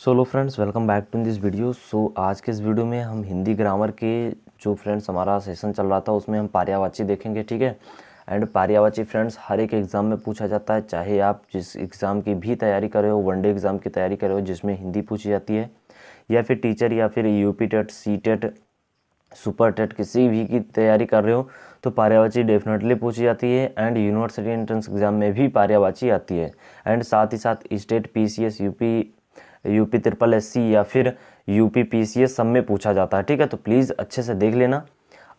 Low friends, welcome back to this video. आज के इस वीडियो में हम हिंदी ग्रामर के जो फ्रेंड्स हमारा सेशन चल रहा था उसमें हम पर्यायवाची देखेंगे, ठीक है। एंड पर्यायवाची फ्रेंड्स हर एक एग्ज़ाम में पूछा जाता है, चाहे आप जिस एग्ज़ाम की भी तैयारी कर रहे हो, वनडे एग्ज़ाम की तैयारी कर रहे हो जिसमें हिंदी पूछी जाती है, या फिर टीचर या फिर UP TET, C TET, super TET किसी भी की तैयारी कर रहे हो तो पर्यायवाची डेफिनेटली पूछी जाती है। एंड यूनिवर्सिटी एंट्रेंस एग्ज़ाम में भी पर्यायवाची आती है। एंड साथ ही साथ state PCS, UP triple SC या फिर यूपी पीसीएस सब में पूछा जाता है, ठीक है। तो प्लीज़ अच्छे से देख लेना।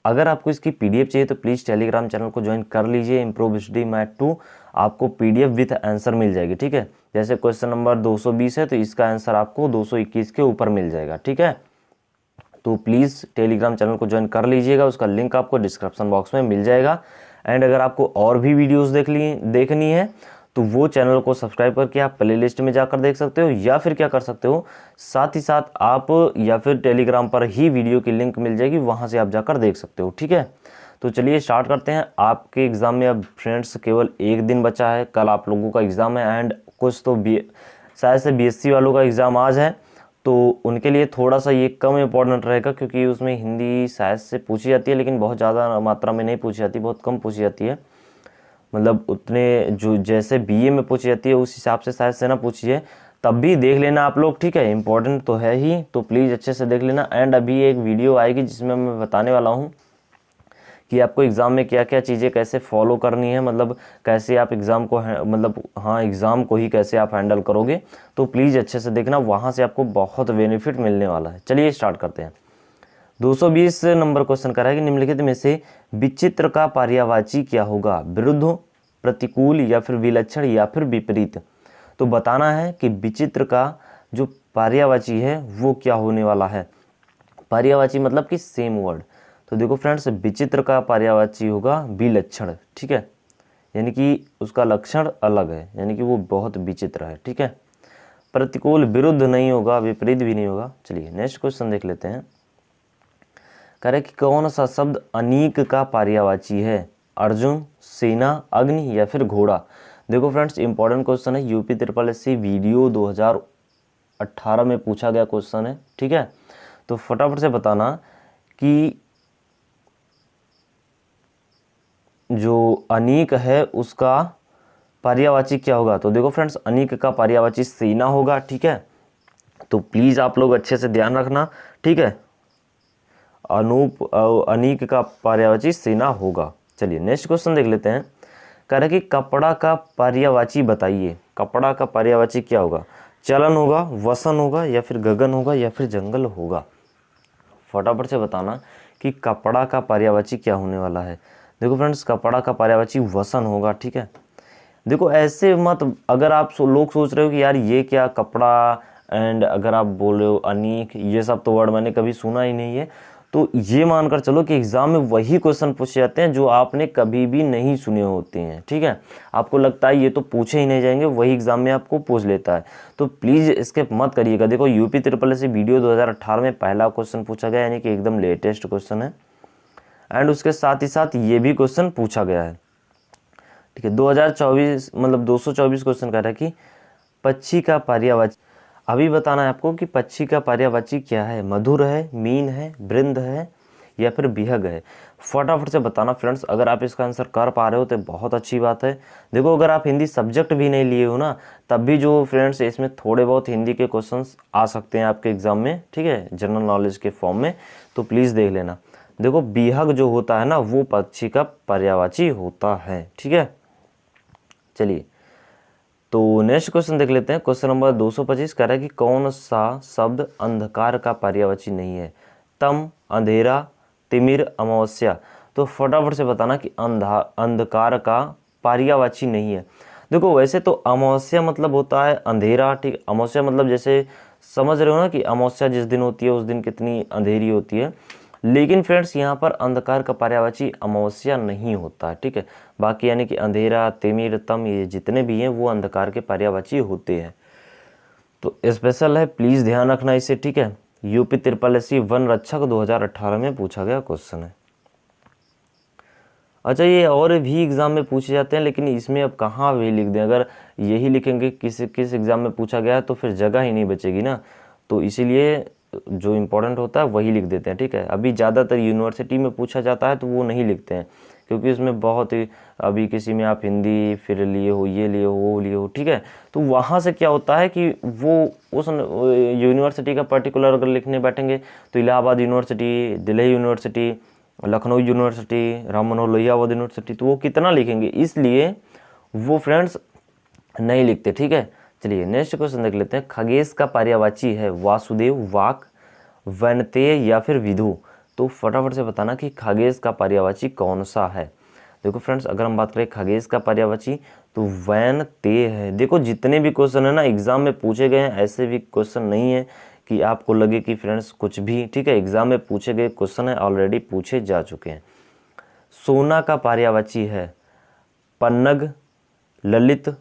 अगर आपको इसकी पीडीएफ चाहिए तो प्लीज़ टेलीग्राम चैनल को ज्वाइन कर लीजिए। इम्प्रूव स्टडी मैथ 2 आपको पीडीएफ विथ आंसर मिल जाएगी, ठीक है। जैसे क्वेश्चन नंबर 220 है तो इसका आंसर आपको 221 के ऊपर मिल जाएगा, ठीक है। तो प्लीज़ टेलीग्राम चैनल को ज्वाइन कर लीजिएगा, उसका लिंक आपको डिस्क्रिप्शन बॉक्स में मिल जाएगा। एंड अगर आपको और भी वीडियोस देखनी है तो वो चैनल को सब्सक्राइब करके आप प्लेलिस्ट में जाकर देख सकते हो, या फिर क्या कर सकते हो, साथ ही साथ आप या फिर टेलीग्राम पर ही वीडियो की लिंक मिल जाएगी, वहाँ से आप जाकर देख सकते हो, ठीक है। तो चलिए स्टार्ट करते हैं। आपके एग्ज़ाम में अब फ्रेंड्स केवल एक दिन बचा है, कल आप लोगों का एग्ज़ाम है। एंड कुछ तो शायद से बीएससी वालों का एग्ज़ाम आज है, तो उनके लिए थोड़ा सा ये कम इम्पोर्टेंट रहेगा, क्योंकि उसमें हिंदी शायद से पूछी जाती है, लेकिन बहुत ज़्यादा मात्रा में नहीं पूछी जाती, बहुत कम पूछी जाती है। मतलब उतने जो जैसे बीए में पूछी जाती है उस हिसाब से शायद से ना पूछी है। तब भी देख लेना आप लोग, ठीक है, इम्पोर्टेंट तो है ही, तो प्लीज़ अच्छे से देख लेना। एंड अभी एक वीडियो आएगी जिसमें मैं बताने वाला हूँ कि आपको एग्ज़ाम में क्या क्या चीज़ें कैसे फॉलो करनी है, मतलब कैसे आप एग्ज़ाम को एग्ज़ाम को ही कैसे आप हैंडल करोगे। तो प्लीज़ अच्छे से देखना, वहाँ से आपको बहुत बेनिफिट मिलने वाला है। चलिए स्टार्ट करते हैं। 220 नंबर क्वेश्चन कर रहा है कि निम्नलिखित में से विचित्र का पर्यायवाची क्या होगा? विरुद्ध, प्रतिकूल, या फिर विलक्षण, या फिर विपरीत। तो बताना है कि विचित्र का जो पर्यायवाची है वो क्या होने वाला है। पर्यायवाची मतलब कि सेम वर्ड। तो देखो फ्रेंड्स, विचित्र का पर्यायवाची होगा विलक्षण, ठीक है, यानी कि उसका लक्षण अलग है, यानी कि वो बहुत विचित्र है, ठीक है। प्रतिकूल विरुद्ध नहीं होगा, विपरीत भी नहीं होगा। चलिए नेक्स्ट क्वेश्चन देख लेते हैं। कह रहे कि कौन सा शब्द अनीक का पर्यायवाची है? अर्जुन, सेना, अग्नि, या फिर घोड़ा। देखो फ्रेंड्स, इंपॉर्टेंट क्वेश्चन है, यूपी ट्रिपल एससी वीडियो 2018 में पूछा गया क्वेश्चन है, ठीक है। तो फटाफट से बताना कि जो अनीक है उसका पर्यायवाची क्या होगा। तो देखो फ्रेंड्स, अनीक का पर्यायवाची सेना होगा, ठीक है। तो प्लीज़ आप लोग अच्छे से ध्यान रखना, ठीक है। अनीक का पर्यायवाची सेना होगा। चलिए नेक्स्ट क्वेश्चन देख लेते हैं। कह रहे कि कपड़ा का पर्यायवाची बताइए। कपड़ा का पर्यायवाची क्या होगा? चलन होगा, वसन होगा, या फिर गगन होगा, या फिर जंगल होगा। फटाफट से बताना कि कपड़ा का पर्यायवाची क्या होने वाला है। देखो फ्रेंड्स, कपड़ा का पर्यायवाची वसन होगा, ठीक है। देखो ऐसे मत, अगर आप लोग सोच रहे हो कि यार ये क्या कपड़ा, एंड अगर आप बोल रहे हो अनीक, ये सब तो वर्ड मैंने कभी सुना ही नहीं है, तो ये मानकर चलो कि एग्जाम में वही क्वेश्चन पूछे जाते हैं जो आपने कभी भी नहीं सुने होते हैं, ठीक है। आपको लगता है ये तो पूछे ही नहीं जाएंगे, वही एग्जाम में आपको पूछ लेता है, तो प्लीज़ इसके मत करिएगा। देखो यूपी ट्रिपल एससी वीडियो 2018 में पहला क्वेश्चन पूछा गया, यानी कि एकदम लेटेस्ट क्वेश्चन है। एंड उसके साथ ही साथ ये भी क्वेश्चन पूछा गया है, ठीक है। 2024 मतलब 224 क्वेश्चन कह रहा है कि पक्षी का पर्यायवाची। अभी बताना है आपको कि पक्षी का पर्यायवाची क्या है। मधुर है, मीन है, वृंद है, या फिर विहग है। फटाफट से बताना फ्रेंड्स। अगर आप इसका आंसर कर पा रहे हो तो बहुत अच्छी बात है। देखो अगर आप हिंदी सब्जेक्ट भी नहीं लिए हो ना, तब भी जो फ्रेंड्स इसमें थोड़े बहुत हिंदी के क्वेश्चंस आ सकते हैं आपके एग्जाम में, ठीक है, जनरल नॉलेज के फॉर्म में, तो प्लीज़ देख लेना। देखो विहग जो होता है ना, वो पक्षी का पर्यायवाची होता है, ठीक है। चलिए तो नेक्स्ट क्वेश्चन देख लेते हैं। क्वेश्चन नंबर 225 कह रहा है कि कौन सा शब्द अंधकार का पर्यायवाची नहीं है? तम, अंधेरा, तिमिर, अमावस्या। तो फटाफट से बताना कि अंधकार का पर्यायवाची नहीं है। देखो वैसे तो अमावस्या मतलब होता है अंधेरा, ठीक। अमावस्या मतलब जैसे समझ रहे हो ना कि अमावस्या जिस दिन होती है उस दिन कितनी अंधेरी होती है, लेकिन फ्रेंड्स यहाँ पर अंधकार का पर्यायवाची अमावस्या नहीं होता है, ठीक है। बाकी यानी कि अंधेरा, तिमिर, तम, ये जितने भी हैं वो अंधकार के पर्यायवाची होते हैं। तो स्पेशल है, प्लीज़ ध्यान रखना इसे, ठीक है। यूपी ट्रिपल एससी वन रक्षक 2018 में पूछा गया क्वेश्चन है। अच्छा, ये और भी एग्ज़ाम में पूछे जाते हैं, लेकिन इसमें अब कहाँ भी लिख दें, अगर यही लिखेंगे किस एग्ज़ाम में पूछा गया है तो फिर जगह ही नहीं बचेगी ना। तो इसीलिए जो इम्पोर्टेंट होता है वही लिख देते हैं, ठीक है। अभी ज़्यादातर यूनिवर्सिटी में पूछा जाता है तो वो नहीं लिखते हैं, क्योंकि उसमें बहुत ही, अभी किसी में आप हिंदी फिर लिए हो, ये लिए हो, वो लिए हो, ठीक है। तो वहाँ से क्या होता है कि वो उस यूनिवर्सिटी का पर्टिकुलर अगर लिखने बैठेंगे तो Allahabad university, Delhi university, Lucknow university, Ram Manohar Lohia university, तो वो कितना लिखेंगे, इसलिए वो फ्रेंड्स नहीं लिखते, ठीक है। चलिए नेक्स्ट क्वेश्चन देख लेते हैं। खगेश का पर्यायवाची है वासुदेव, वाक, वैनतेय या फिर विधु। तो फटाफट से बताना कि खगेश का पर्यायवाची कौन सा है। देखो फ्रेंड्स, अगर हम बात करें खगेश का पर्यायवाची तो वैनतेय है। देखो जितने भी क्वेश्चन है ना एग्जाम में पूछे गए हैं, ऐसे भी क्वेश्चन नहीं है कि आपको लगे कि फ्रेंड्स कुछ भी, ठीक है, एग्जाम में पूछे गए क्वेश्चन है, ऑलरेडी पूछे जा चुके हैं। सोना का पर्यायवाची है पन्नग, ललित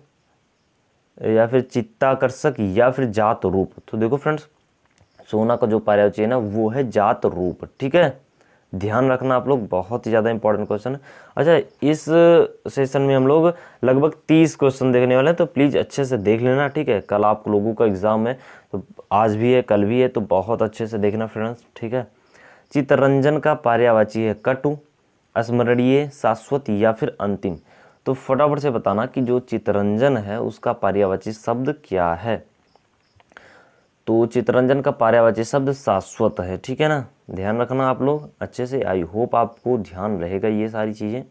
या फिर चित्ताकर्षक या फिर जात रूप। तो देखो फ्रेंड्स, सोना का जो पर्यायवाची है ना वो है जात रूप, ठीक है, ध्यान रखना आप लोग, बहुत ही ज़्यादा इंपॉर्टेंट क्वेश्चन है। अच्छा, इस सेशन में हम लोग लगभग 30 क्वेश्चन देखने वाले हैं, तो प्लीज़ अच्छे से देख लेना, ठीक है। कल आप लोगों का एग्ज़ाम है, तो आज भी है, कल भी है, तो बहुत अच्छे से देखना फ्रेंड्स, ठीक है। चित्तरंजन का पर्यायवाची है कटु, स्मरणीय, शाश्वत या फिर अंतिम। तो फटाफट से बताना कि जो चित्तरंजन है उसका पर्यायवाची शब्द क्या है। तो चित्तरंजन का पर्यायवाची शब्द शाश्वत है, ठीक है ना, ध्यान रखना आप लोग अच्छे से। आई होप आपको ध्यान रहेगा ये सारी चीज़ें।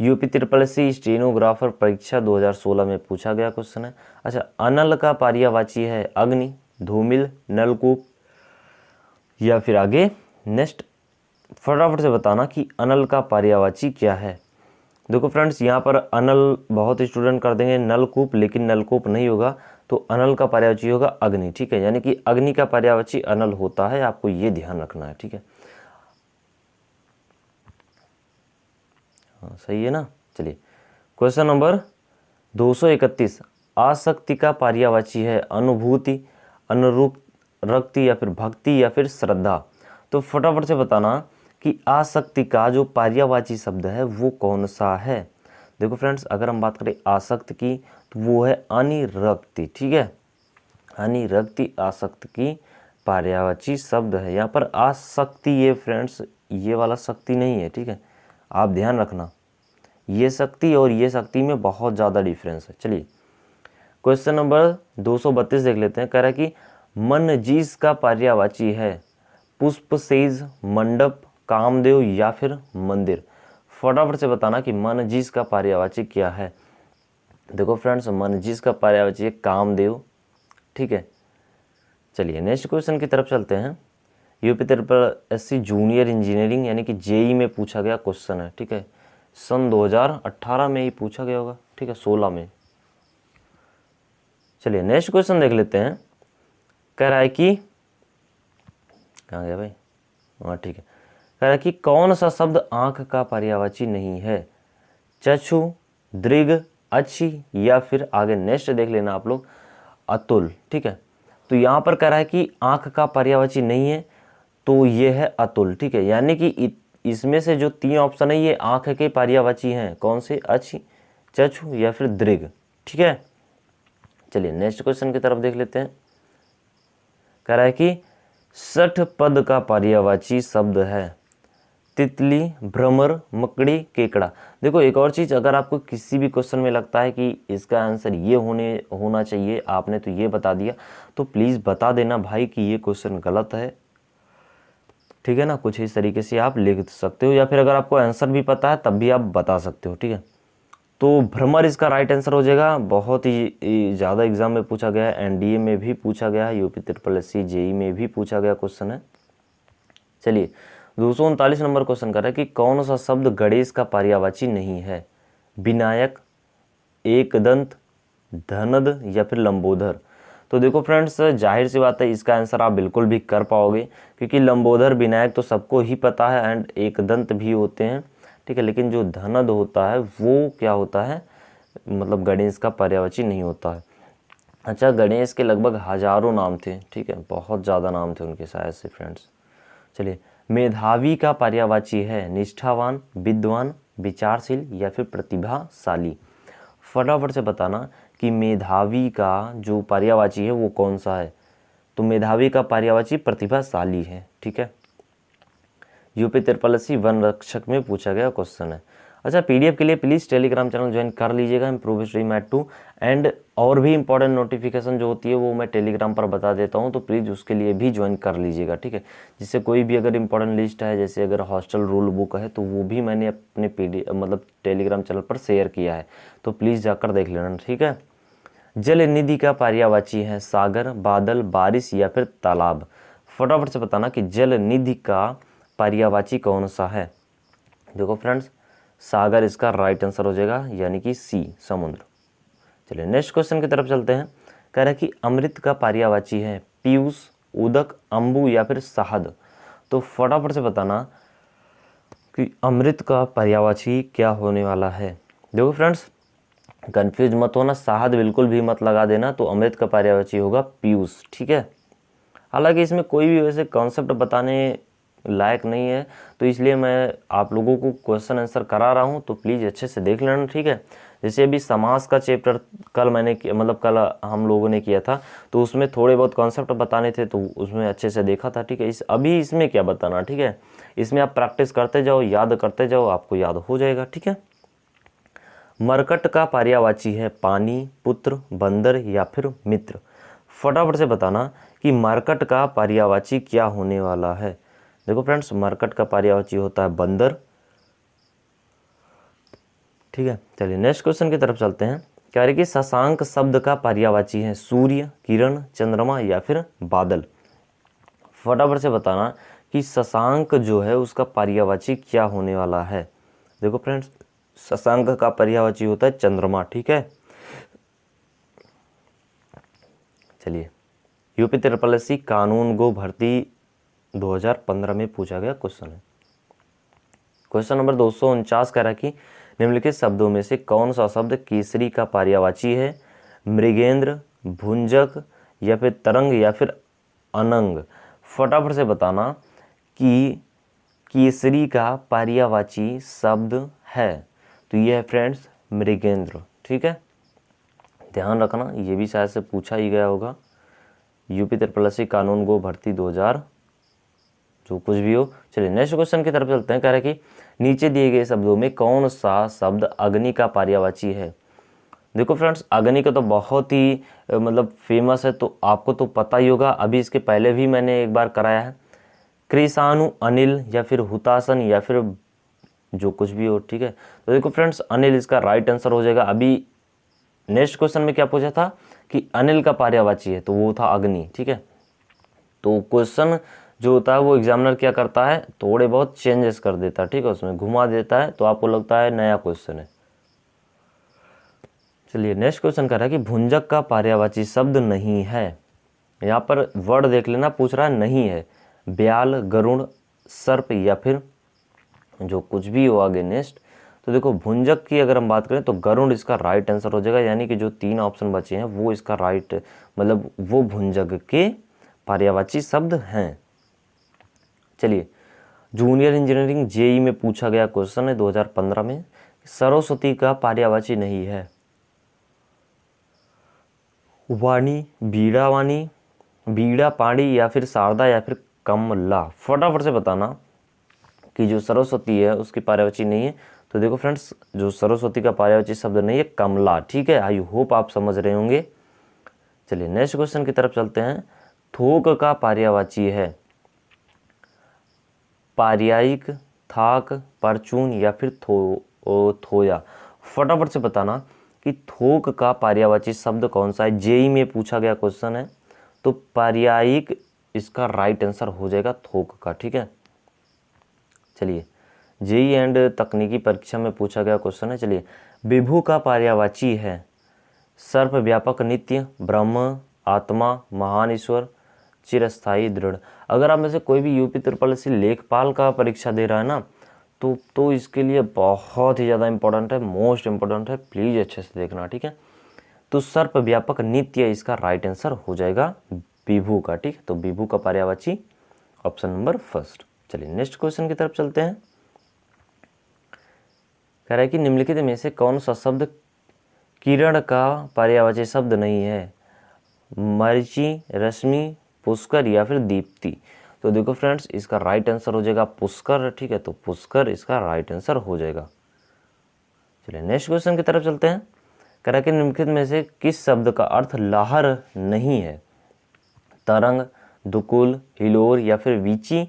यूपी SSC स्टेनोग्राफर परीक्षा 2016 में पूछा गया क्वेश्चन है। अच्छा, अनल का पर्यायवाची है अग्नि, धूमिल, नलकूप या फिर आगे नेक्स्ट। फटाफट से बताना कि अनल का पर्यायवाची क्या है। देखो फ्रेंड्स, यहाँ पर अनल बहुत स्टूडेंट कर देंगे नलकूप, लेकिन नलकूप नहीं होगा, तो अनल का पर्यायवाची होगा अग्नि, ठीक है, यानी कि अग्नि का पर्यायवाची अनल होता है, आपको ये ध्यान रखना है, ठीक है। हाँ सही है ना। चलिए क्वेश्चन नंबर 231। आसक्ति का पर्यायवाची है अनुभूति, अनुरूप, रक्ति या फिर भक्ति या फिर श्रद्धा। तो फटाफट से बताना कि आसक्ति का जो पर्यायवाची शब्द है वो कौन सा है। देखो फ्रेंड्स, अगर हम बात करें आसक्ति की तो वो है अनिरक्ति, ठीक है, अनिरक्ति आसक्ति की पर्यायवाची शब्द है। यहाँ पर आसक्ति, ये फ्रेंड्स ये वाला शक्ति नहीं है, ठीक है, आप ध्यान रखना, ये शक्ति और ये शक्ति में बहुत ज़्यादा डिफरेंस है। चलिए क्वेश्चन नंबर 232 देख लेते हैं। कह रहा है कि मनजीस का पर्यायवाची है पुष्पसेज, मंडप, कामदेव या फिर मंदिर। फटाफट से बताना कि मनजीस का पर्यायवाची क्या है। देखो फ्रेंड्स, मनजीस का पर्यायवाची है कामदेव, ठीक है। चलिए नेक्स्ट क्वेश्चन की तरफ चलते हैं। यूपी SSC जूनियर इंजीनियरिंग यानी कि जेई में पूछा गया क्वेश्चन है, ठीक है, सन 2018 में ही पूछा गया होगा, ठीक है, 16 में। चलिए नेक्स्ट क्वेश्चन देख लेते हैं। कह रहा है कि कहाँ गया भाई, हाँ ठीक है, कह रहा है कि कौन सा शब्द आंख का पर्यायवाची नहीं है। चक्षु, दृग, अच्छी या फिर आगे नेक्स्ट देख लेना आप लोग अतुल, ठीक है। तो यहाँ पर कह रहा है कि आंख का पर्यायवाची नहीं है, तो ये है अतुल, ठीक है, यानी कि इसमें से जो 3 ऑप्शन है ये आंख के पर्यायवाची हैं, कौन से, अच्छी, चक्षु या फिर दृग, ठीक है। चलिए नेक्स्ट क्वेश्चन की तरफ देख लेते हैं। कह रहा है कि 60 पद का पर्यायवाची शब्द है तितली, भ्रमर, मकड़ी, केकड़ा। देखो एक और चीज़, अगर आपको किसी भी क्वेश्चन में लगता है कि इसका आंसर ये होना चाहिए, आपने तो ये बता दिया, तो प्लीज़ बता देना भाई कि ये क्वेश्चन गलत है, ठीक है ना। कुछ इस तरीके से आप लिख सकते हो, या फिर अगर आपको आंसर भी पता है तब भी आप बता सकते हो, ठीक है। तो भ्रमर इसका राइट आंसर हो जाएगा। बहुत ही ज़्यादा एग्जाम में पूछा गया है, एनडीए में भी पूछा गया है, यूपी SSC जेई में भी पूछा गया क्वेश्चन है। चलिए 239 नंबर क्वेश्चन कर रहा है कि कौन सा शब्द गणेश का पर्यायवाची नहीं है। विनायक, एकदंत, धनद या फिर लंबोदर। तो देखो फ्रेंड्स, जाहिर सी बात है इसका आंसर आप बिल्कुल भी कर पाओगे, क्योंकि लंबोदर, विनायक तो सबको ही पता है एंड एकदंत भी होते हैं, ठीक है, लेकिन जो धनद होता है वो क्या होता है, मतलब गणेश का पर्यायवाची नहीं होता है। अच्छा, गणेश के लगभग हजारों नाम थे, ठीक है, बहुत ज़्यादा नाम थे उनके शायद से फ्रेंड्स। चलिए मेधावी का पर्यायवाची है निष्ठावान, विद्वान, विचारशील या फिर प्रतिभाशाली। फटाफट से बताना कि मेधावी का जो पर्यायवाची है वो कौन सा है। तो मेधावी का पर्यायवाची प्रतिभाशाली है, ठीक है। यूपी 83 वन रक्षक में पूछा गया क्वेश्चन है। अच्छा, पीडीएफ के लिए प्लीज़ टेलीग्राम चैनल ज्वाइन कर लीजिएगा, इम्प्रूव हिस्ट्री मैथ 2। एंड और भी इंपॉर्टेंट नोटिफिकेशन जो होती है वो मैं टेलीग्राम पर बता देता हूँ, तो प्लीज़ उसके लिए भी ज्वाइन कर लीजिएगा, ठीक है। जिससे कोई भी अगर इंपॉर्टेंट लिस्ट है, जैसे अगर हॉस्टल रूल बुक है, तो वो भी मैंने अपने मतलब टेलीग्राम चैनल पर शेयर किया है, तो प्लीज़ जाकर देख लेना, ठीक है। जल निधि का पर्यायवाची है सागर, बादल, बारिश या फिर तालाब। फटाफट से बताना कि जल निधि का पर्यायवाची कौन सा है। देखो फ्रेंड्स, सागर इसका राइट आंसर हो जाएगा, यानी कि सी, समुद्र। चलिए नेक्स्ट क्वेश्चन की तरफ चलते हैं। कह रहा है कि अमृत का पर्यायवाची है पीयूष, उदक, अम्बु या फिर शहद। तो फटाफट से बताना कि अमृत का पर्यायवाची क्या होने वाला है। देखो फ्रेंड्स, कंफ्यूज मत होना, शहद बिल्कुल भी मत लगा देना। तो अमृत का पर्यायवाची होगा पीयूष, ठीक है। हालांकि इसमें कोई भी वैसे कॉन्सेप्ट बताने लायक नहीं है, तो इसलिए मैं आप लोगों को क्वेश्चन आंसर करा रहा हूँ, तो प्लीज़ अच्छे से देख लेना, ठीक है। जैसे अभी समास का चैप्टर कल मैंने मतलब कल हम लोगों ने किया था, तो उसमें थोड़े बहुत कॉन्सेप्ट बताने थे, तो उसमें अच्छे से देखा था, ठीक है। अभी इसमें क्या बताना, ठीक है। इसमें आप प्रैक्टिस करते जाओ, याद करते जाओ, आपको याद हो जाएगा, ठीक है। मरकट का पर्यायवाची है पानी, पुत्र, बंदर या फिर मित्र। फटाफट से बताना कि मरकट का पर्यायवाची क्या होने वाला है। देखो फ्रेंड्स, मरकट का पर्यायवाची होता है बंदर, ठीक है। चलिए नेक्स्ट क्वेश्चन की तरफ चलते हैं। कह रहे कि शशांक शब्द का पर्यायवाची है सूर्य, किरण, चंद्रमा या फिर बादल। फटाफट से बताना कि शशांक जो है उसका पर्यायवाची क्या होने वाला है। देखो फ्रेंड्स, शशांक का पर्यायवाची होता है चंद्रमा, ठीक है। चलिए, यूपी 83 कानून गो भर्ती 2015 में पूछा गया क्वेश्चन है। क्वेश्चन नंबर 249 कह रहा है कि निम्नलिखित शब्दों में से कौन सा शब्द केसरी का पर्यायवाची है। मृगेंद्र, भुंजक या फिर तरंग या फिर अनंग। फटाफट से बताना कि केसरी का पर्यायवाची शब्द है। तो ये है फ्रेंड्स मृगेंद्र, ठीक है। ध्यान रखना, ये भी शायद से पूछा ही गया होगा। यूपी 83 कानून गो भर्ती 2000 जो कुछ भी हो। चलिए नेक्स्ट क्वेश्चन की तरफ चलते हैं। कह रहे हैं कि नीचे दिए गए शब्दों में कौन सा शब्द अग्नि का पर्यायवाची है। देखो फ्रेंड्स, अग्नि का तो बहुत ही मतलब फेमस है, तो आपको तो पता ही होगा, अभी इसके पहले भी मैंने एक बार कराया है। कृषाणु, अनिल या फिर हुतासन या फिर जो कुछ भी हो, ठीक है। तो देखो फ्रेंड्स, अनिल इसका राइट आंसर हो जाएगा। अभी नेक्स्ट क्वेश्चन में क्या पूछा था कि अनिल का पर्यायवाची है, तो वो था अग्नि, ठीक है। तो क्वेश्चन जो होता है वो एग्जामिनर क्या करता है, थोड़े बहुत चेंजेस कर देता है, ठीक है, उसमें घुमा देता है, तो आपको लगता है नया क्वेश्चन है। चलिए नेक्स्ट क्वेश्चन कर रहा है कि भुंजक का पर्यायवाची शब्द नहीं है। यहाँ पर वर्ड देख लेना, पूछ रहा है नहीं है। ब्याल, गरुड़, सर्प या फिर जो कुछ भी हो आगे नेक्स्ट। तो देखो भुंजक की अगर हम बात करें तो गरुड़ इसका राइट आंसर हो जाएगा, यानी कि जो 3 ऑप्शन बचे हैं वो इसका राइट मतलब वो भुंजक के पर्यायवाची शब्द हैं। चलिए, जूनियर इंजीनियरिंग जेई में पूछा गया क्वेश्चन है 2015 में, सरस्वती का पर्यायवाची नहीं है। वाणी, बीड़ा वाणी, बीड़ा पाणी या फिर शारदा या फिर कमला। फटाफट से बताना कि जो सरस्वती है उसकी पर्यायवाची नहीं है। तो देखो फ्रेंड्स, जो सरस्वती का पर्यायवाची शब्द नहीं है कमला, ठीक है। आई होप आप समझ रहे होंगे। चलिए नेक्स्ट क्वेश्चन की तरफ चलते हैं। थोक का पर्यायवाची है पार्यायिक, थाक, परचून या फिर थोया। फटाफट से बताना कि थोक का पर्यायवाची शब्द कौन सा है। जेई में पूछा गया क्वेश्चन है, तो पार्यायिक इसका राइट आंसर हो जाएगा थोक का, ठीक है। चलिए, जेई एंड तकनीकी परीक्षा में पूछा गया क्वेश्चन है। चलिए, विभु का पर्यायवाची है सर्व व्यापक, नित्य, ब्रह्म, आत्मा, महान ईश्वर, चिरस्थायी, दृढ़। अगर आप में से कोई भी यूपी 83 लेखपाल का परीक्षा दे रहा है ना, तो इसके लिए बहुत ही ज़्यादा इंपॉर्टेंट है, मोस्ट इंपॉर्टेंट है, प्लीज़ अच्छे से देखना, ठीक है। तो सर्व व्यापक, नित्य इसका राइट आंसर हो जाएगा विभु का, ठीक है। तो विभु का पर्यायवाची ऑप्शन नंबर फर्स्ट। चलिए नेक्स्ट क्वेश्चन की तरफ चलते हैं। कह रहा है कि निम्नलिखित में से कौन सा शब्द किरण का पर्यायवाची शब्द नहीं है? मरीचि, रश्मि, पुष्कर या फिर दीप्ति। तो देखो फ्रेंड्स, इसका राइट आंसर हो जाएगा पुष्कर। ठीक है, तो पुष्कर इसका राइट आंसर हो जाएगा। चलिए नेक्स्ट क्वेश्चन की तरफ चलते हैं। कह रहा है कि निम्नलिखित में से किस शब्द का अर्थ लहर नहीं है? तरंग, दुकुल, हिलोर या फिर वीची।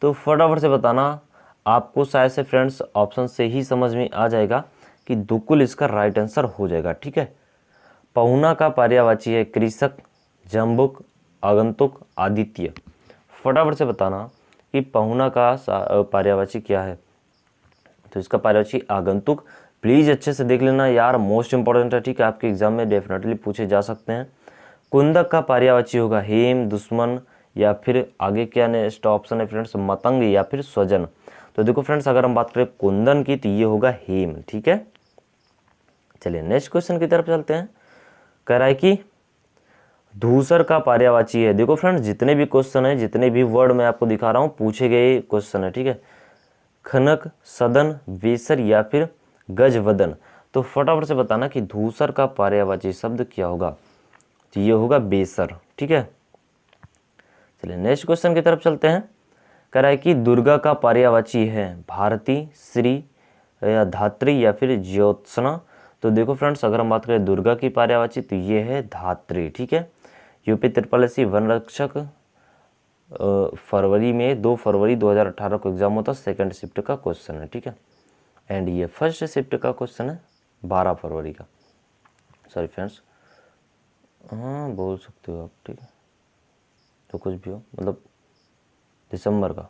तो फटाफट से बताना। आपको शायद से फ्रेंड्स ऑप्शन से ही समझ में आ जाएगा कि दुकुल इसका राइट आंसर हो जाएगा। ठीक है, पहुना का पर्यायवाची है कृषक, जम्बुक, आगंतुक, आदित्य। फटाफट से बताना कि पहुना का पर्यायवाची क्या है। तो इसका पर्यायवाची आगंतुक। प्लीज़ अच्छे से देख लेना यार, मोस्ट इंपॉर्टेंट है। ठीक है, आपके एग्जाम में डेफिनेटली पूछे जा सकते हैं। कुंदक का पर्यायवाची होगा हेम, दुश्मन या फिर आगे क्या नेक्स्ट ऑप्शन है फ्रेंड्स, मतंग या फिर स्वजन। तो देखो फ्रेंड्स, अगर हम बात करें कुंदन की तो ये होगा हेम। ठीक है, चलिए नेक्स्ट क्वेश्चन की तरफ चलते हैं। कह रहा है कि धूसर का पर्यायवाची है। देखो फ्रेंड्स, जितने भी क्वेश्चन है, जितने भी वर्ड मैं आपको दिखा रहा हूँ, पूछे गए क्वेश्चन है। ठीक है, खनक, सदन, वेसर या फिर गजवदन। तो फटाफट से बताना कि धूसर का पर्यायवाची शब्द क्या होगा। तो ये होगा बेसर। ठीक है, चलिए नेक्स्ट क्वेश्चन की तरफ चलते हैं। कह रहा है कि दुर्गा का पर्यायवाची है भारती, श्री या धात्री या फिर ज्योत्सना। तो देखो फ्रेंड्स, अगर हम बात करें दुर्गा की पर्यायवाची तो ये है धात्री। ठीक है, यूपी त्रिपालसी वन रक्षक फरवरी में 2 फरवरी 2018 को एग्जाम होता है, सेकंड शिफ्ट का क्वेश्चन है। ठीक है, एंड ये फर्स्ट शिफ्ट का क्वेश्चन है 12 फरवरी का। सॉरी फ्रेंड्स, हाँ बोल सकते हो आप। ठीक है, तो कुछ भी हो, मतलब दिसंबर का।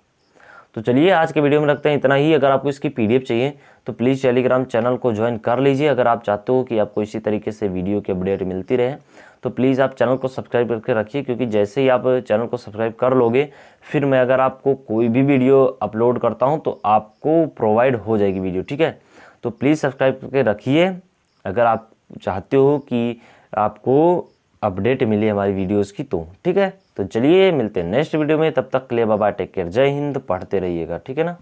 तो चलिए आज के वीडियो में रखते हैं इतना ही। अगर आपको इसकी पीडीएफ चाहिए तो प्लीज़ टेलीग्राम चैनल को ज्वाइन कर लीजिए। अगर आप चाहते हो कि आपको इसी तरीके से वीडियो की अपडेट मिलती रहे तो प्लीज़ आप चैनल को सब्सक्राइब करके रखिए, क्योंकि जैसे ही आप चैनल को सब्सक्राइब कर लोगे फिर मैं अगर आपको कोई भी वीडियो अपलोड करता हूँ तो आपको प्रोवाइड हो जाएगी वीडियो। ठीक है, तो प्लीज़ सब्सक्राइब करके रखिए अगर आप चाहते हो कि आपको अपडेट मिली हमारी वीडियोस की। तो ठीक है, तो चलिए मिलते हैं नेक्स्ट वीडियो में। तब तक के लिए बाय बाय, टेक केयर, जय हिंद, पढ़ते रहिएगा। ठीक है ना।